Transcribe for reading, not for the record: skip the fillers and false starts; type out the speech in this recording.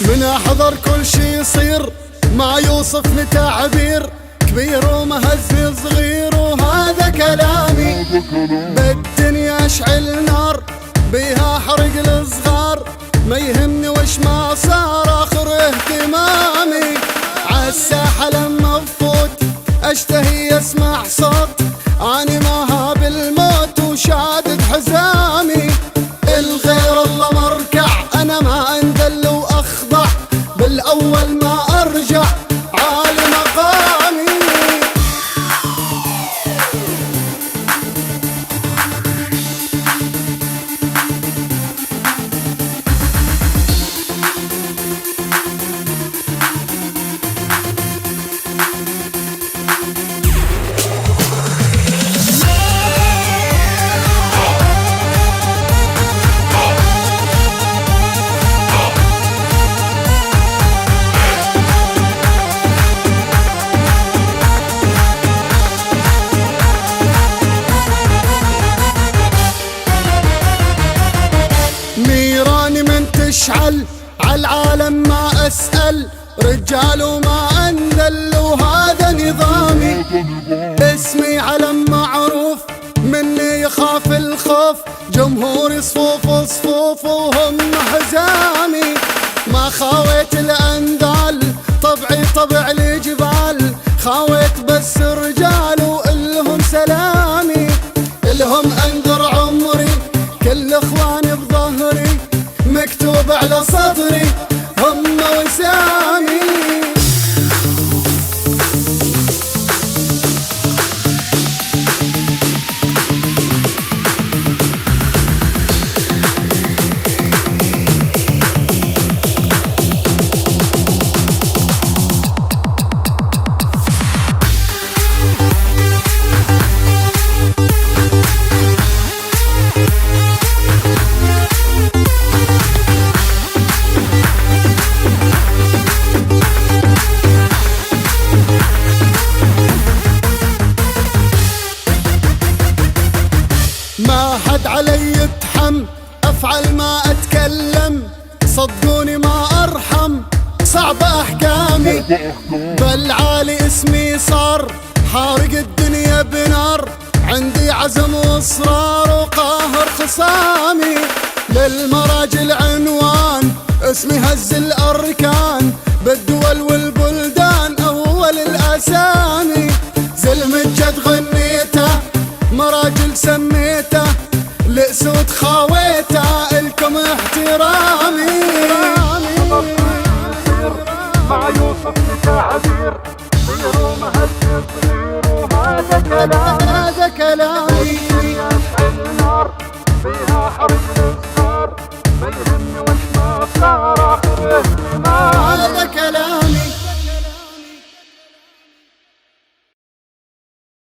من احضر كل شي يصير ما يوصفني تعبير، كبير ومهز صغير وهذا كلامي. بالدنيا اشعل نار بيها احرق الصغار، ما يهمني وش ما صار اخر اهتمامي. عالساحة لما افوت اشتهي اسمع صوت، اني ما هاب الموت وشادد حزامي. الغير الله مركع انا ما انذل واخضع، بالاول ما ارجع عالي مقامي. نيراني من تشعل عالعالم ما اسأل، رجال وما انذل وهذا نظامي. اسمي علم معروف مني يخاف الخوف، جمهوري صفوف صفوف وهم حزامي. ما خاويت الانذال طبعي طبع الجبال، خاويت بس رجال والهم سلامي. الهم انذر عمري كل اخواني بظهري، مكتوب على صدري هم وسامي. ما حد علي يتحم افعل ما اتكلم، صدقوني ما ارحم صعب احكامي. بالعالي اسمي صار حارق الدنيا بنار، عندي عزم واصرار وقاهر خصامي. للمراجل عنوان اسمي هز الاركان، بالدول والبلدان اول الاسامي. زلم الجد غنيته مراجل سميته، لأسود خاويته الكم احترامي. مع يوسف تعبير غير ومهز صغير